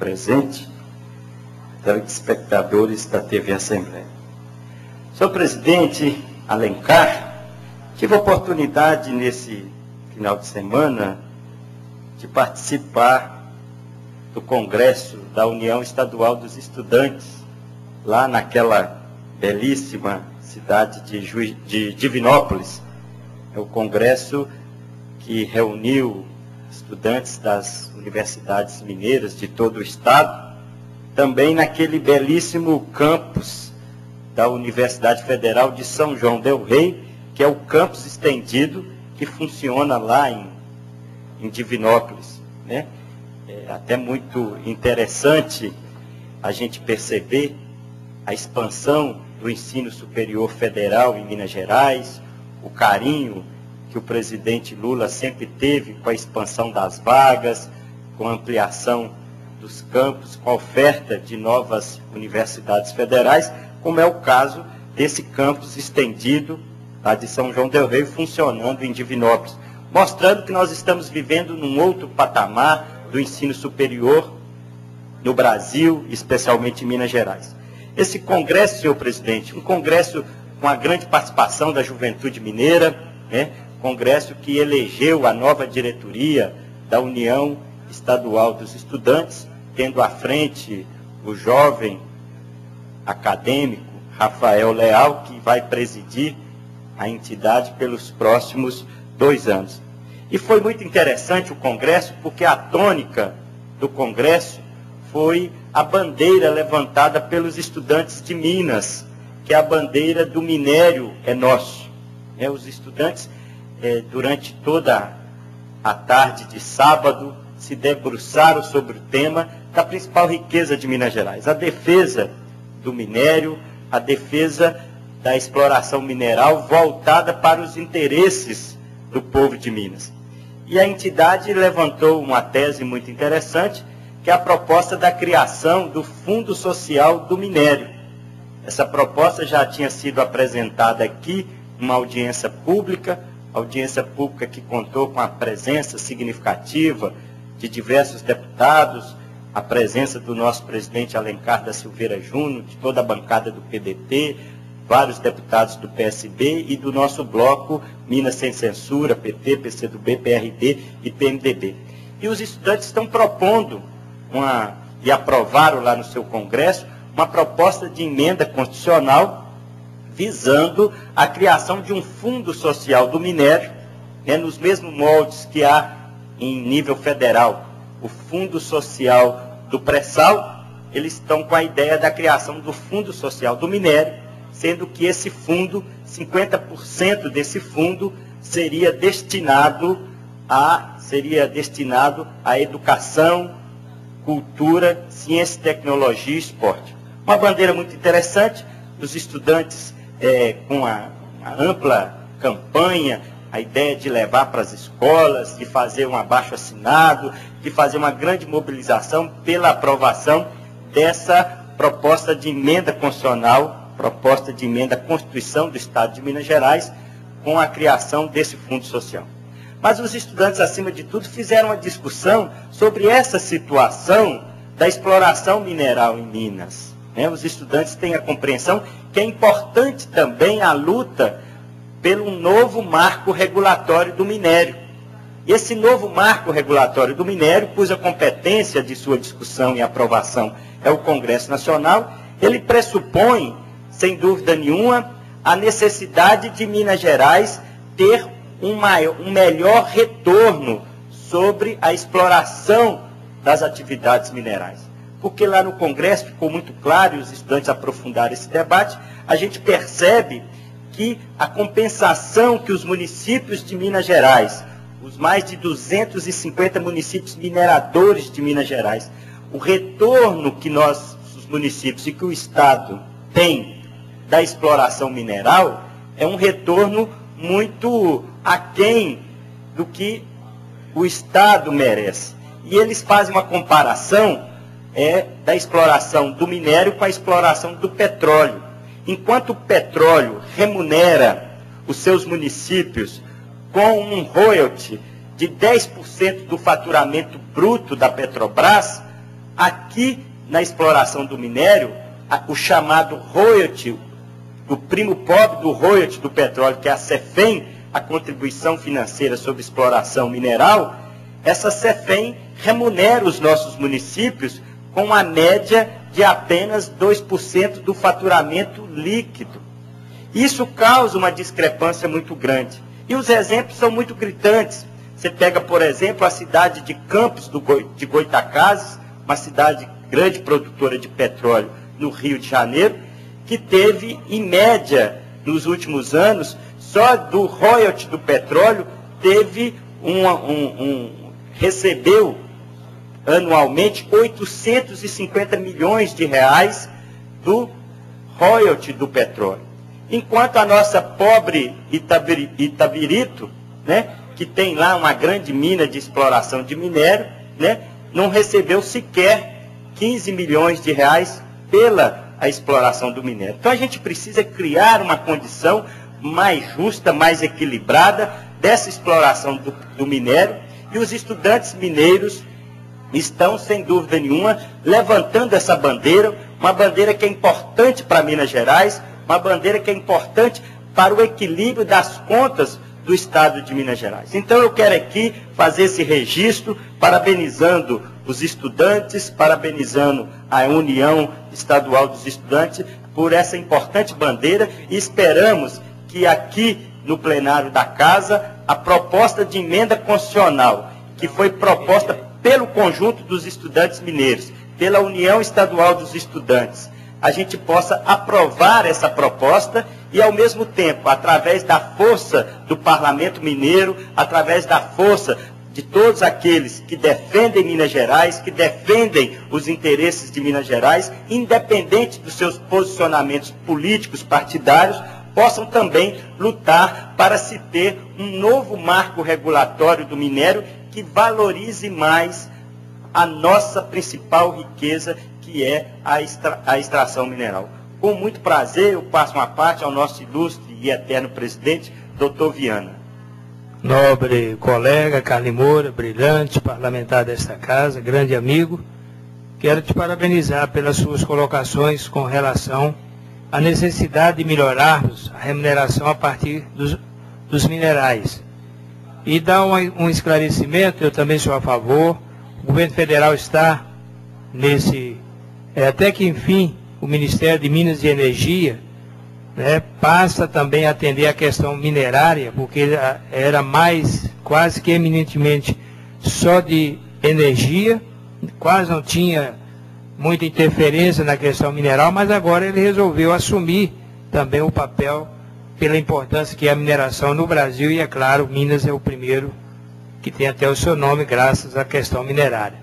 presente, telespectadores da TV Assembleia. Senhor presidente Alencar, tive a oportunidade nesse final de semana de participar do Congresso da União Estadual dos Estudantes, lá naquela belíssima cidade de Divinópolis. É o congresso que reuniu estudantes das universidades mineiras de todo o estado, também naquele belíssimo campus da Universidade Federal de São João del Rei, que é o campus estendido que funciona lá em Divinópolis, né? É até muito interessante a gente perceber a expansão do ensino superior federal em Minas Gerais, o carinho que o presidente Lula sempre teve com a expansão das vagas, com a ampliação dos campos, com a oferta de novas universidades federais, como é o caso desse campus estendido lá de São João del Rei, funcionando em Divinópolis, mostrando que nós estamos vivendo num outro patamar do ensino superior no Brasil, especialmente em Minas Gerais. Esse congresso, senhor presidente, um congresso com a grande participação da juventude mineira, né? Congresso que elegeu a nova diretoria da União Estadual dos Estudantes, tendo à frente o jovem acadêmico Rafael Leal, que vai presidir a entidade pelos próximos 2 anos. E foi muito interessante o congresso, porque a tônica do congresso foi a bandeira levantada pelos estudantes de Minas, que é a bandeira do minério é nosso. Os estudantes, durante toda a tarde de sábado, se debruçaram sobre o tema da principal riqueza de Minas Gerais, a defesa do minério, a defesa da exploração mineral voltada para os interesses do povo de Minas. E a entidade levantou uma tese muito interessante, que é a proposta da criação do Fundo Social do Minério. Essa proposta já tinha sido apresentada aqui, uma audiência pública que contou com a presença significativa de diversos deputados, a presença do nosso presidente Alencar da Silveira Júnior, de toda a bancada do PDT, vários deputados do PSB e do nosso bloco Minas Sem Censura, PT, PCdoB, PRD e PMDB. E os estudantes estão propondo, e aprovaram lá no seu congresso, uma proposta de emenda constitucional visando a criação de um fundo social do minério, nos mesmos moldes que há em nível federal. O fundo social do pré-sal, eles estão com a ideia da criação do fundo social do minério, sendo que esse fundo, 50% desse fundo seria destinado à educação, cultura, ciência, tecnologia e esporte. Uma bandeira muito interessante dos estudantes, com a ampla campanha, a ideia de levar para as escolas, de fazer um abaixo-assinado, de fazer uma grande mobilização pela aprovação dessa proposta de emenda constitucional, proposta de emenda à Constituição do Estado de Minas Gerais, com a criação desse fundo social. Mas os estudantes, acima de tudo, fizeram uma discussão sobre essa situação da exploração mineral em Minas. Os estudantes têm a compreensão que é importante também a luta pelo novo marco regulatório do minério. E esse novo marco regulatório do minério, cuja competência de sua discussão e aprovação é o Congresso Nacional, ele pressupõe, sem dúvida nenhuma, a necessidade de Minas Gerais ter um melhor retorno sobre a exploração das atividades minerais. Porque lá no Congresso ficou muito claro, e os estudantes aprofundaram esse debate, a gente percebe que a compensação que os municípios de Minas Gerais, os mais de 250 municípios mineradores de Minas Gerais, o retorno que nós, os municípios e que o Estado tem da exploração mineral, é um retorno muito aquém do que o Estado merece. E eles fazem uma comparação da exploração do minério com a exploração do petróleo. Enquanto o petróleo remunera os seus municípios com um royalty de 10% do faturamento bruto da Petrobras, aqui na exploração do minério, o chamado royalty, do primo pobre do royalty do petróleo, que é a CEFEM, a contribuição financeira sobre exploração mineral, essa CEFEM remunera os nossos municípios com a média de apenas 2% do faturamento líquido. Isso causa uma discrepância muito grande. E os exemplos são muito gritantes. Você pega, por exemplo, a cidade de Campos de Goytacazes, uma cidade grande produtora de petróleo no Rio de Janeiro, que teve, em média, nos últimos anos, só do royalty do petróleo, teve recebeu anualmente 850 milhões de reais do royalty do petróleo. Enquanto a nossa pobre Itabirito, né, que tem lá uma grande mina de exploração de minério, né, não recebeu sequer 15 milhões de reais pela a exploração do minério. Então a gente precisa criar uma condição mais justa, mais equilibrada dessa exploração do minério, e os estudantes mineiros estão, sem dúvida nenhuma, levantando essa bandeira, uma bandeira que é importante para Minas Gerais, uma bandeira que é importante para o equilíbrio das contas do Estado de Minas Gerais. Então eu quero aqui fazer esse registro, parabenizando os estudantes, parabenizando a União Estadual dos Estudantes por essa importante bandeira, e esperamos que aqui no plenário da Casa, a proposta de emenda constitucional, que foi proposta pelo conjunto dos estudantes mineiros, pela União Estadual dos Estudantes, a gente possa aprovar essa proposta e, ao mesmo tempo, através da força do Parlamento Mineiro, através da força de todos aqueles que defendem Minas Gerais, que defendem os interesses de Minas Gerais, independente dos seus posicionamentos políticos, partidários, possam também lutar para se ter um novo marco regulatório do minério que valorize mais a nossa principal riqueza, que é a extração mineral. Com muito prazer, eu passo uma parte ao nosso ilustre e eterno presidente, doutor Viana. Nobre colega Carlos Moura, brilhante parlamentar desta casa, grande amigo, quero te parabenizar pelas suas colocações com relação à necessidade de melhorarmos a remuneração a partir dos minerais. E dar um esclarecimento, eu também sou a favor, o governo federal está nesse, até que enfim, o Ministério de Minas e Energia, né, passa também a atender a questão minerária, porque era mais, quase que eminentemente, só de energia, quase não tinha muita interferência na questão mineral, mas agora ele resolveu assumir também o papel pela importância que é a mineração no Brasil, e é claro, Minas é o primeiro que tem até o seu nome graças à questão minerária.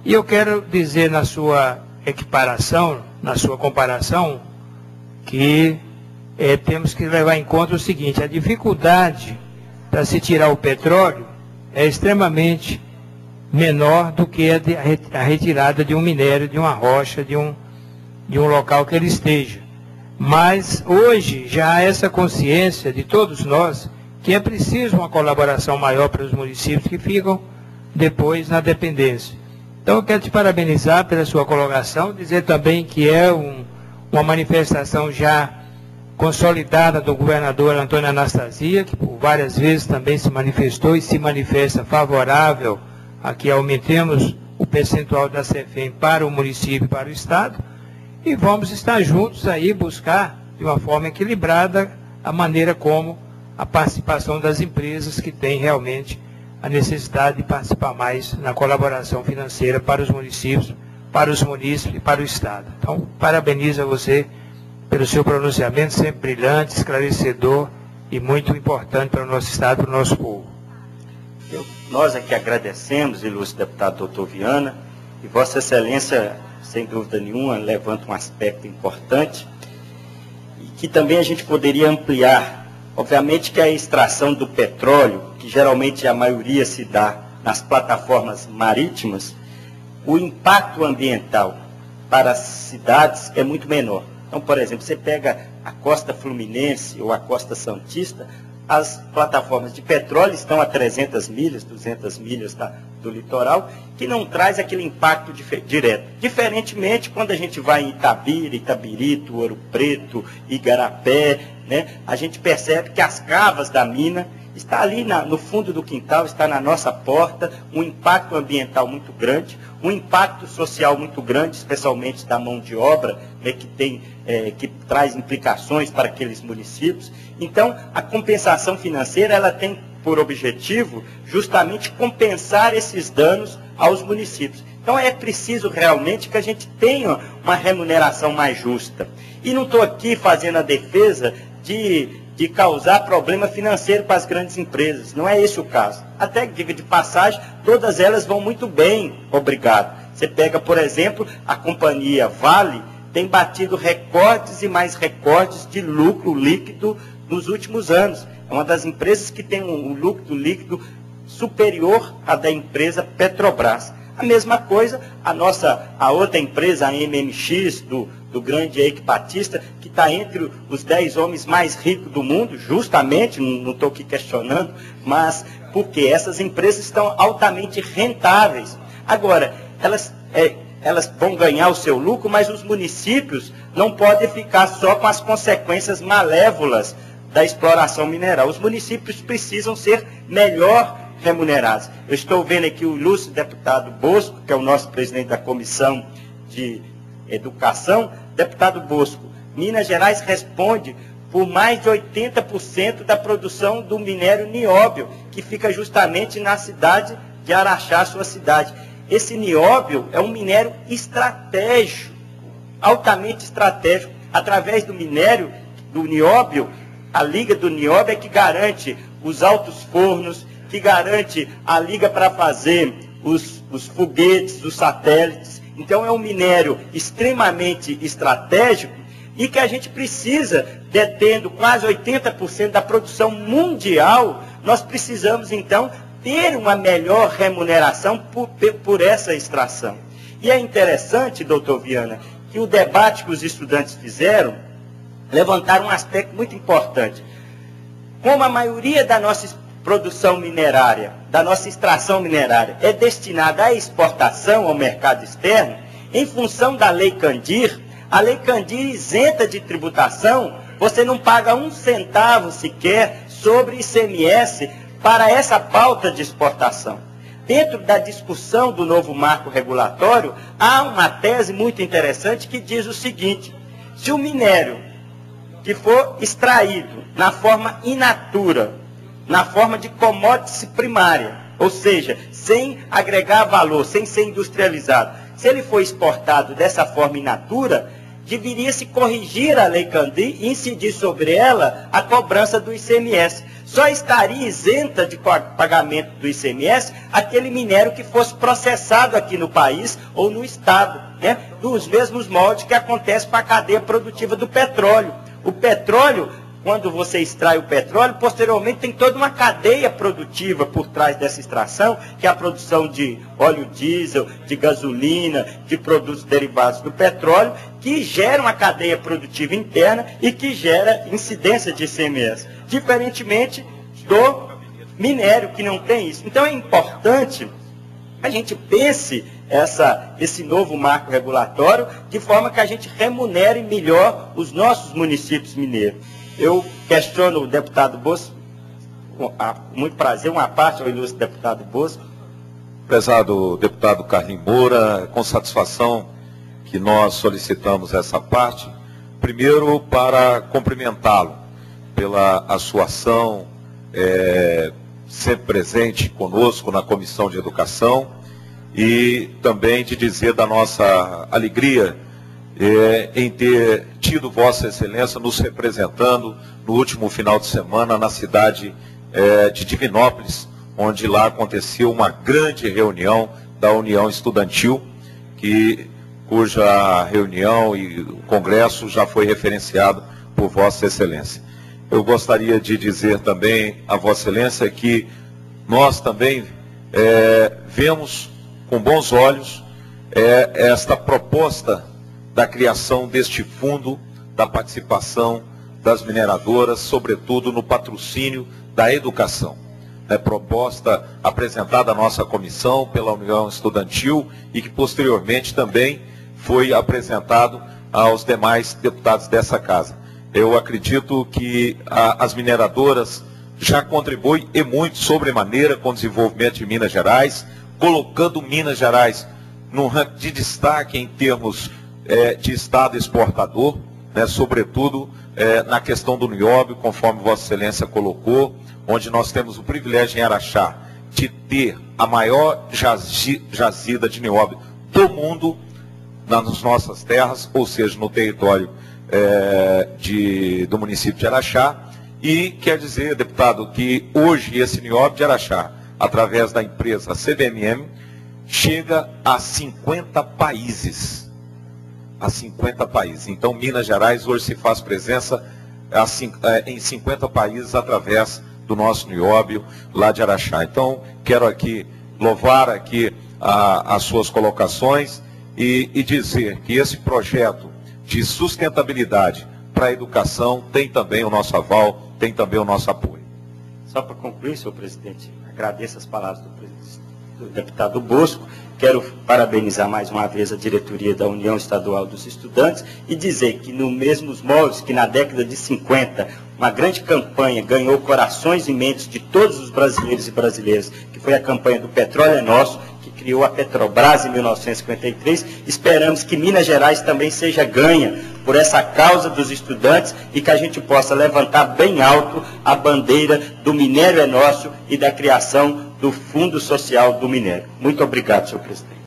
E eu quero dizer na sua equiparação, na sua comparação, que temos que levar em conta o seguinte: a dificuldade para se tirar o petróleo é extremamente menor do que a retirada de um minério, de uma rocha, de um local que ele esteja. Mas hoje já há essa consciência de todos nós que é preciso uma colaboração maior para os municípios que ficam depois na dependência. Então eu quero te parabenizar pela sua colocação, dizer também que é uma manifestação já consolidada do governador Antônio Anastasia, que por várias vezes também se manifestou e se manifesta favorável a que aumentemos o percentual da CEFEM para o município e para o Estado, e vamos estar juntos aí buscar de uma forma equilibrada a maneira como a participação das empresas que têm realmente a necessidade de participar mais na colaboração financeira para os municípios, para os munícipes e para o Estado. Então, parabenizo a você pelo seu pronunciamento, sempre brilhante, esclarecedor e muito importante para o nosso Estado e para o nosso povo. Nós aqui agradecemos, ilustre deputado doutor Viana, e Vossa Excelência, sem dúvida nenhuma, levanta um aspecto importante, e que também a gente poderia ampliar. Obviamente que a extração do petróleo, que geralmente a maioria se dá nas plataformas marítimas, o impacto ambiental para as cidades é muito menor. Então, por exemplo, você pega a costa fluminense ou a costa santista, as plataformas de petróleo estão a 300 milhas, 200 milhas do litoral, que não traz aquele impacto direto. Diferentemente, quando a gente vai em Itabira, Itabirito, Ouro Preto, Igarapé, né, a gente percebe que as cavas da mina está ali no fundo do quintal, está na nossa porta, um impacto ambiental muito grande, um impacto social muito grande, especialmente da mão de obra, né, que traz implicações para aqueles municípios. Então, a compensação financeira, ela tem por objetivo justamente compensar esses danos aos municípios. Então, é preciso realmente que a gente tenha uma remuneração mais justa. E não estou aqui fazendo a defesa de causar problema financeiro para as grandes empresas. Não é esse o caso. Até, diga de passagem, todas elas vão muito bem, obrigado. Você pega, por exemplo, a companhia Vale, tem batido recordes e mais recordes de lucro líquido nos últimos anos. É uma das empresas que tem um lucro líquido superior à da empresa Petrobras. A mesma coisa, a outra empresa, a MMX, do grande Eike Batista, que está entre os 10 homens mais ricos do mundo, justamente, não estou aqui questionando, mas porque essas empresas estão altamente rentáveis. Agora, elas vão ganhar o seu lucro, mas os municípios não podem ficar só com as consequências malévolas da exploração mineral. Os municípios precisam ser melhor remunerados. Eu estou vendo aqui o ilustre deputado Bosco, que é o nosso presidente da Comissão de Educação. Deputado Bosco, Minas Gerais responde por mais de 80% da produção do minério nióbio, que fica justamente na cidade de Araxá, sua cidade. Esse nióbio é um minério estratégico, altamente estratégico. Através do minério, do nióbio, a liga do nióbio é que garante os altos fornos, que garante a liga para fazer os foguetes, os satélites. Então é um minério extremamente estratégico e que a gente precisa, detendo quase 80% da produção mundial, nós precisamos então ter uma melhor remuneração por essa extração. E é interessante, doutor Viana, que o debate que os estudantes fizeram levantaram um aspecto muito importante. Como a maioria da nossa produção minerária, da nossa extração minerária, é destinada à exportação ao mercado externo, em função da Lei Candir, a Lei Candir isenta de tributação, você não paga um centavo sequer sobre ICMS para essa pauta de exportação. Dentro da discussão do novo marco regulatório, há uma tese muito interessante que diz o seguinte: se o minério que for extraído na forma in natura, na forma de commodity primária, ou seja, sem agregar valor, sem ser industrializado, se ele for exportado dessa forma in natura, deveria-se corrigir a Lei Candir e incidir sobre ela a cobrança do ICMS. Só estaria isenta de pagamento do ICMS aquele minério que fosse processado aqui no país ou no estado, né? Dos mesmos moldes que acontece com a cadeia produtiva do petróleo. O petróleo, quando você extrai o petróleo, posteriormente tem toda uma cadeia produtiva por trás dessa extração, que é a produção de óleo diesel, de gasolina, de produtos derivados do petróleo, que gera uma cadeia produtiva interna e que gera incidência de ICMS, diferentemente do minério, que não tem isso. Então é importante que a gente pense esse novo marco regulatório de forma que a gente remunere melhor os nossos municípios mineiros. Eu questiono o deputado Bosco, com muito prazer, uma parte ao ilustre deputado Bosco. Prezado deputado Carlinhos Moura, com satisfação que nós solicitamos essa parte, primeiro para cumprimentá-lo pela a sua ação sempre presente conosco na Comissão de Educação e também de dizer da nossa alegria em ter tido Vossa Excelência nos representando no último final de semana na cidade de Divinópolis, onde lá aconteceu uma grande reunião da União Estudantil, cuja reunião e o congresso já foi referenciado por Vossa Excelência. Eu gostaria de dizer também a Vossa Excelência que nós também vemos com bons olhos esta proposta da criação deste fundo, da participação das mineradoras, sobretudo no patrocínio da educação. Proposta apresentada à nossa comissão pela União Estudantil e que posteriormente também foi apresentado aos demais deputados dessa casa. Eu acredito que as mineradoras já contribuem e muito sobremaneira com o desenvolvimento de Minas Gerais, colocando Minas Gerais num ranking de destaque em termos de estado exportador, sobretudo na questão do nióbio, conforme Vossa Excelência colocou, onde nós temos o privilégio em Araxá de ter a maior jazida de nióbio do mundo nas nossas terras, ou seja, no território do município de Araxá. E quer dizer, deputado, que hoje esse nióbio de Araxá, através da empresa CBMM, chega a 50 países. A 50 países. Então, Minas Gerais hoje se faz presença em 50 países através do nosso nióbio lá de Araxá. Então, quero aqui louvar aqui as suas colocações e dizer que esse projeto de sustentabilidade para a educação tem também o nosso aval, tem também o nosso apoio. Só para concluir, senhor presidente, agradeço as palavras do deputado Bosco. Quero parabenizar mais uma vez a diretoria da União Estadual dos Estudantes e dizer que, nos mesmos moldes que na década de 50, uma grande campanha ganhou corações e mentes de todos os brasileiros e brasileiras, que foi a campanha do Petróleo é Nosso, que criou a Petrobras em 1953. Esperamos que Minas Gerais também seja ganha por essa causa dos estudantes e que a gente possa levantar bem alto a bandeira do minério é nosso e da criação do Fundo Social do Minério. Muito obrigado, senhor presidente.